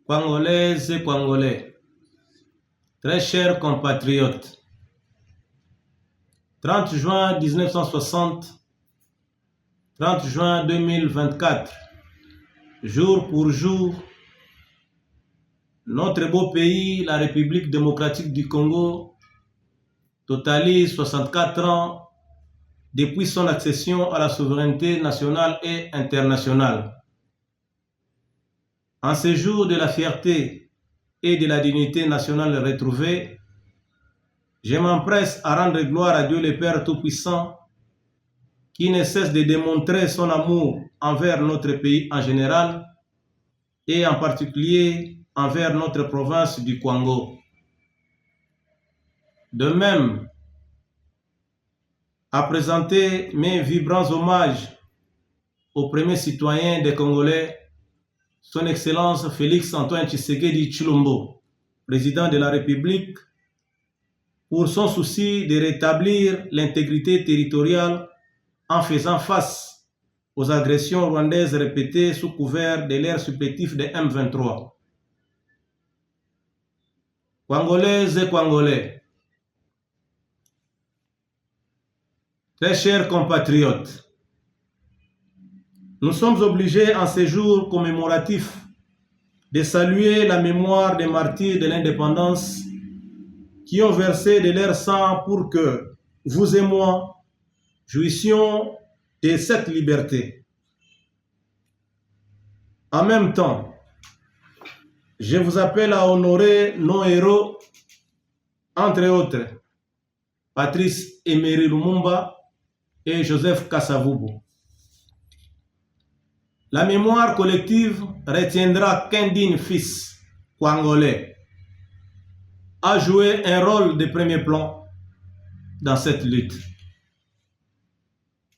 Congolaises et Congolais, très chers compatriotes, 30 juin 1960, 30 juin 2024, jour pour jour, notre beau pays, la République démocratique du Congo, totalise 64 ans depuis son accession à la souveraineté nationale et internationale. En ce jour de la fierté et de la dignité nationale retrouvée, je m'empresse à rendre gloire à Dieu le Père Tout-Puissant qui ne cesse de démontrer son amour envers notre pays en général et en particulier envers notre province du Congo. De même, à présenter mes vibrants hommages au premier citoyen des Congolais, Son Excellence Félix Antoine Tshisekedi Tshilombo, président de la République, pour son souci de rétablir l'intégrité territoriale en faisant face aux agressions rwandaises répétées sous couvert de l'ère supplétif de M23. Congolaises et Congolais, très chers compatriotes, nous sommes obligés en ces jours commémoratifs de saluer la mémoire des martyrs de l'indépendance qui ont versé de leur sang pour que vous et moi jouissions de cette liberté. En même temps, je vous appelle à honorer nos héros, entre autres, Patrice Emery Lumumba et Joseph Kasavubu. La mémoire collective retiendra qu'un digne fils congolais a joué un rôle de premier plan dans cette lutte.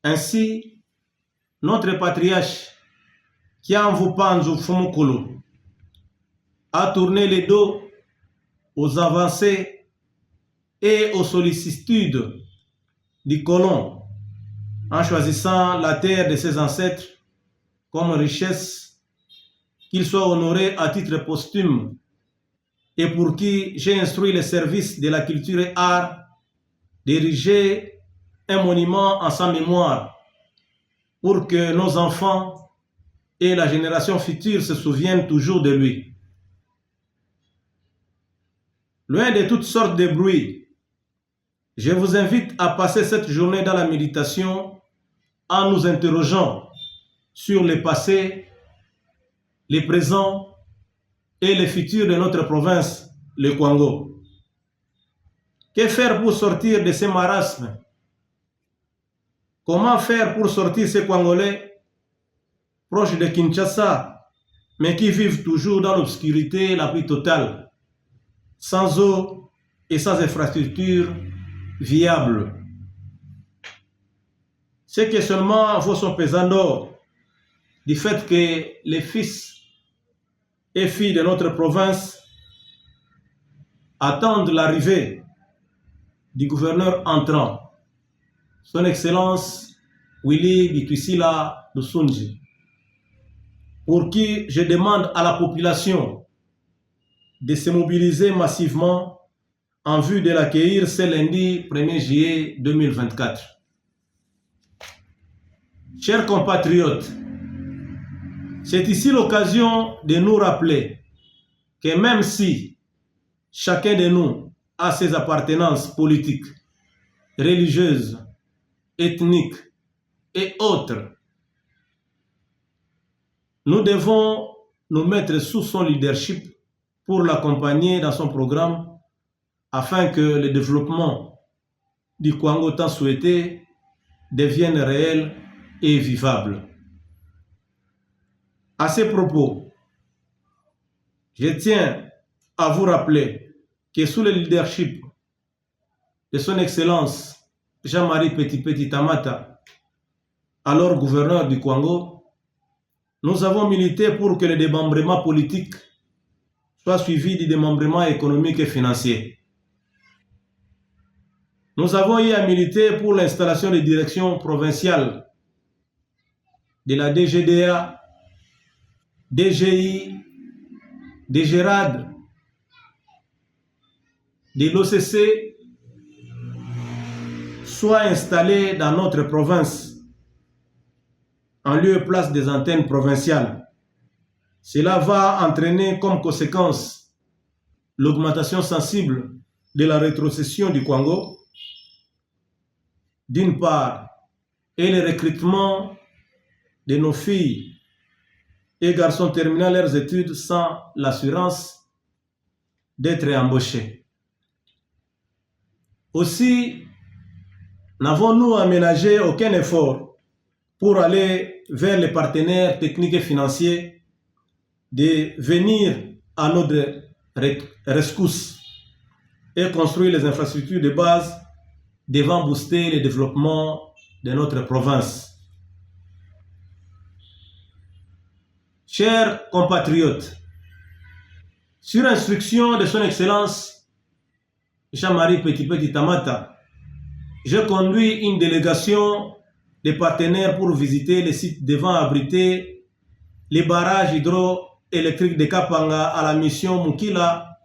Ainsi, notre patriarche, Kiamvu Panzu Fumukulu, a tourné le dos aux avancées et aux sollicitudes du colon en choisissant la terre de ses ancêtres comme richesse, qu'il soit honoré à titre posthume et pour qui j'ai instruit les services de la culture et art d'ériger un monument en sa mémoire pour que nos enfants et la génération future se souviennent toujours de lui. Loin de toutes sortes de bruits, je vous invite à passer cette journée dans la méditation en nous interrogeant sur le passé, le présent et le futur de notre province, le Congo. Que faire pour sortir de ces marasmes? Comment faire pour sortir ces Congolais proches de Kinshasa, mais qui vivent toujours dans l'obscurité la plus totale, sans eau et sans infrastructures viables? Ces questionnements vous sont pesants d'or du fait que les fils et filles de notre province attendent l'arrivée du gouverneur entrant, Son Excellence Willy Bitwisila Lusunji, pour qui je demande à la population de se mobiliser massivement en vue de l'accueillir ce lundi 1er juillet 2024. Chers compatriotes, c'est ici l'occasion de nous rappeler que même si chacun de nous a ses appartenances politiques, religieuses, ethniques et autres, nous devons nous mettre sous son leadership pour l'accompagner dans son programme afin que le développement du Congo tant souhaité devienne réel et vivable. À ces propos, je tiens à vous rappeler que sous le leadership de Son Excellence Jean-Marie Petit Tamata, alors gouverneur du Congo, nous avons milité pour que le démembrement politique soit suivi du démembrement économique et financier. Nous avons eu à militer pour l'installation des directions provinciales de la DGDA, DGI des Gérades, de l'OCC soient installés dans notre province en lieu et place des antennes provinciales. Cela va entraîner comme conséquence l'augmentation sensible de la rétrocession du Congo, d'une part, et le recrutement de nos filles et garçons terminant leurs études sans l'assurance d'être embauchés. Aussi, n'avons-nous aménagé aucun effort pour aller vers les partenaires techniques et financiers de venir à notre rescousse et construire les infrastructures de base devant booster le développement de notre province. Chers compatriotes, sur instruction de son Excellence Jean-Marie Petit Tamata, j'ai conduit une délégation de partenaires pour visiter les sites devant abriter les barrages hydroélectriques de Kapanga à la mission Mukila,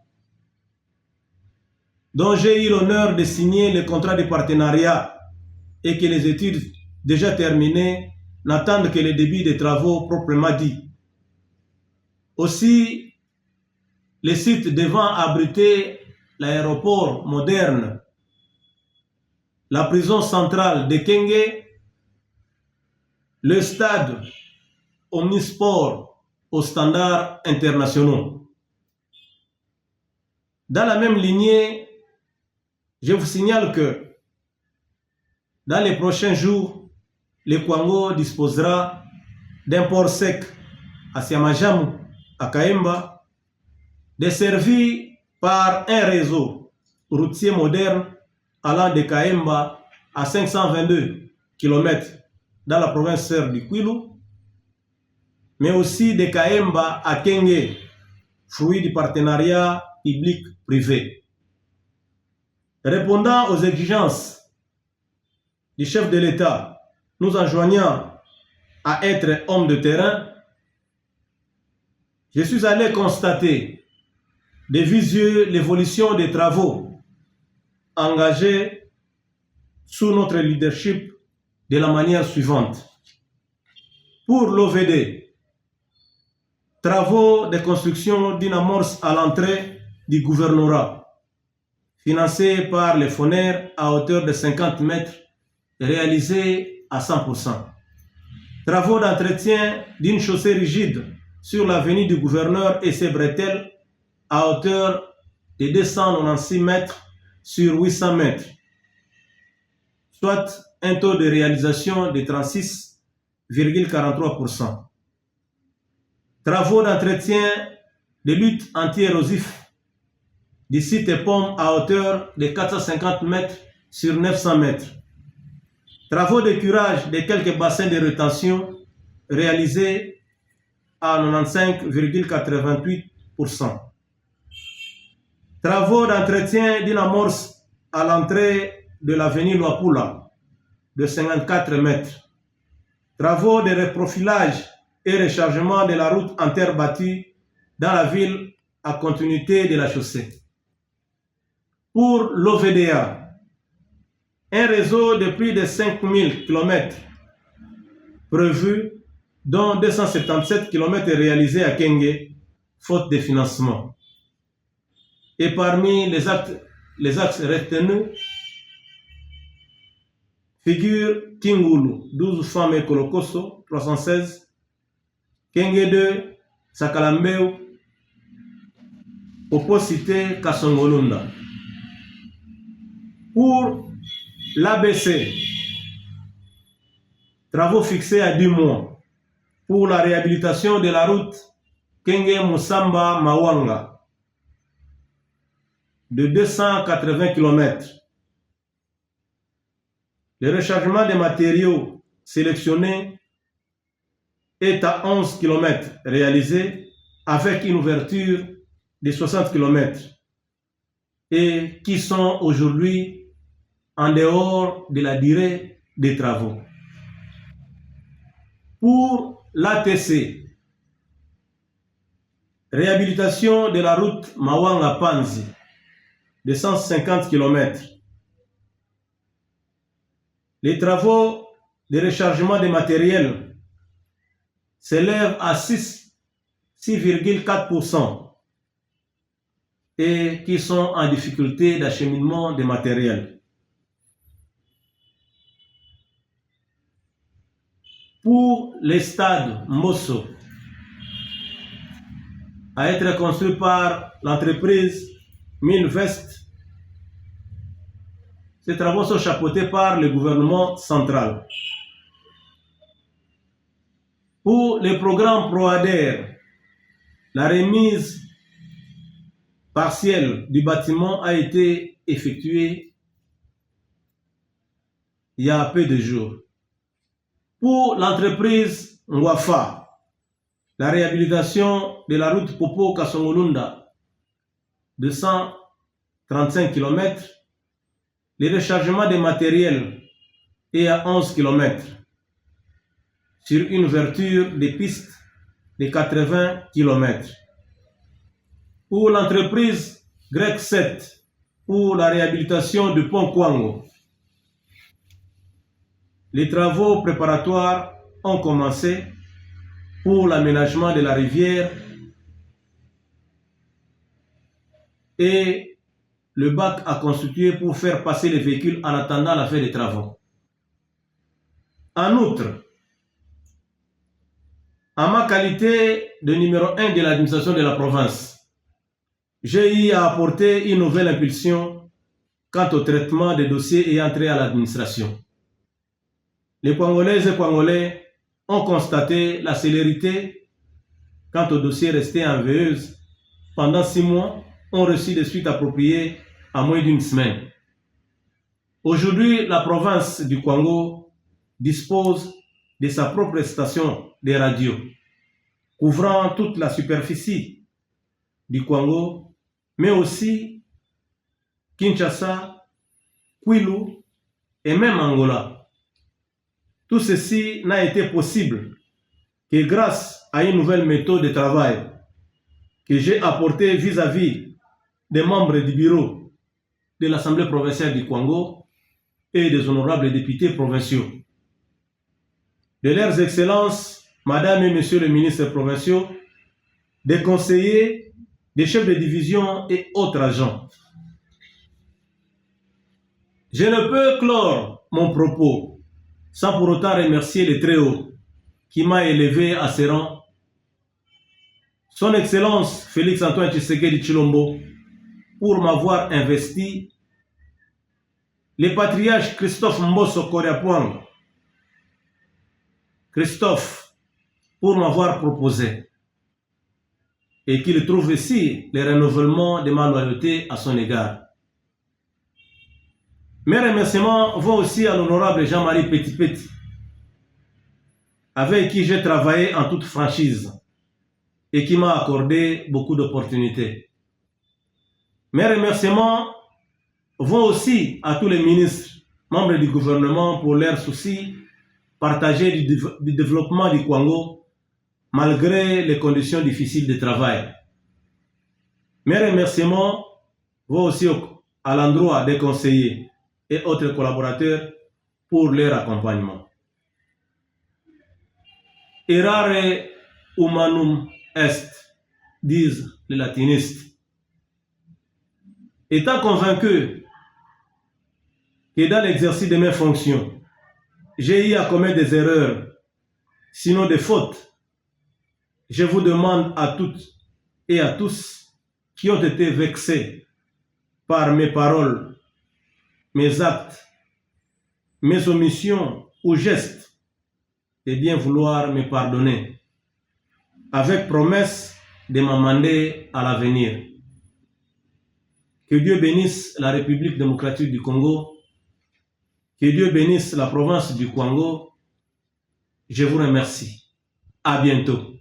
dont j'ai eu l'honneur de signer le contrat de partenariat et que les études déjà terminées n'attendent que le début des travaux proprement dit. Aussi, les sites devant abriter l'aéroport moderne, la prison centrale de Kenge, le stade omnisport aux standards internationaux. Dans la même lignée, je vous signale que dans les prochains jours, le Congo disposera d'un port sec à Siamajamu, à Kaemba, desservi par un réseau routier moderne allant de Kaemba à 522 km dans la province sœur du Kwilu, mais aussi de Kaemba à Kenge, fruit du partenariat public-privé. Répondant aux exigences du chef de l'État, nous enjoignant à être homme de terrain, je suis allé constater de visu yeux l'évolution des travaux engagés sous notre leadership de la manière suivante. Pour l'OVD, travaux de construction d'une amorce à l'entrée du gouvernorat, financés par les FONER à hauteur de 50 mètres, réalisés à 100%. Travaux d'entretien d'une chaussée rigide sur l'avenue du gouverneur et ses bretelles à hauteur de 296 mètres sur 800 mètres, soit un taux de réalisation de 36,43%. Travaux d'entretien de lutte anti-érosif du site POM à hauteur de 450 mètres sur 900 mètres. Travaux de curage de quelques bassins de rétention réalisés à 95,88%. Travaux d'entretien d'une amorce à l'entrée de l'avenue Luapula de 54 mètres. Travaux de reprofilage et rechargement de la route en terre battue dans la ville à continuité de la chaussée. Pour l'OVDA, un réseau de plus de 5000 km prévu, dont 277 km réalisés à Kenge, faute de financement. Et parmi les axes retenus figurent Kingulu, 12 femmes et Kolokoso, 316, Kenge 2, Sakalambeu, Opposité Kasongolunda. Pour l'ABC, travaux fixés à 10 mois pour la réhabilitation de la route Kenge-Musamba-Mawanga de 280 km. Le rechargement des matériaux sélectionnés est à 11 km réalisé avec une ouverture de 60 km et qui sont aujourd'hui en dehors de la durée des travaux. Pour l'ATC, Réhabilitation de la route Mawanga-Panzi de 150 km. Les travaux de rechargement des matériels s'élèvent à 6,4% et qui sont en difficulté d'acheminement des matériels. Pour les stades Mosso, à être construit par l'entreprise Minvest, ces travaux sont chapeautés par le gouvernement central. Pour les programmes ProAder, la remise partielle du bâtiment a été effectuée il y a peu de jours. Pour l'entreprise Ngwafa, la réhabilitation de la route Popo-Kasongolunda de 135 km, le rechargement des matériels est à 11 km sur une ouverture des pistes de 80 km. Pour l'entreprise Grec 7, pour la réhabilitation du pont Kwango, les travaux préparatoires ont commencé pour l'aménagement de la rivière et le bac a constitué pour faire passer les véhicules en attendant la fin des travaux. En outre, en ma qualité de numéro 1 de l'administration de la province, j'ai eu à apporter une nouvelle impulsion quant au traitement des dossiers ayant trait à l'administration. Les Congolaises et Congolais ont constaté la célérité quant aux dossiers restés en veilleuse pendant 6 mois, ont reçu des suites appropriées en moins d'une semaine. Aujourd'hui, la province du Congo dispose de sa propre station de radio, couvrant toute la superficie du Congo, mais aussi Kinshasa, Kwilu et même Angola. Tout ceci n'a été possible que grâce à une nouvelle méthode de travail que j'ai apportée vis-à-vis des membres du bureau de l'Assemblée provinciale du Congo et des honorables députés provinciaux. De leurs excellences, Madame et Monsieur les ministres provinciaux, des conseillers, des chefs de division et autres agents. Je ne peux clore mon propos sans pour autant remercier le Très-Haut qui m'a élevé à ce rang, Son Excellence Félix Antoine Tshisekedi Tshilombo, pour m'avoir investi, le patriarche Christophe Mbosso Koriapwang, Christophe, pour m'avoir proposé, et qu'il trouve ici le renouvellement de ma loyauté à son égard. Mes remerciements vont aussi à l'honorable Jean-Marie Petit-Petit, avec qui j'ai travaillé en toute franchise et qui m'a accordé beaucoup d'opportunités. Mes remerciements vont aussi à tous les ministres, membres du gouvernement pour leurs soucis partagés du développement du Congo malgré les conditions difficiles de travail. Mes remerciements vont aussi à l'endroit des conseillers et autres collaborateurs pour leur accompagnement. Errare humanum est, disent les latinistes. Étant convaincu que dans l'exercice de mes fonctions, j'ai eu à commettre des erreurs, sinon des fautes, je vous demande à toutes et à tous qui ont été vexés par mes paroles, mes actes, mes omissions ou gestes, de bien vouloir me pardonner, avec promesse de m'amender à l'avenir. Que Dieu bénisse la République démocratique du Congo, que Dieu bénisse la province du Congo. Je vous remercie. À bientôt.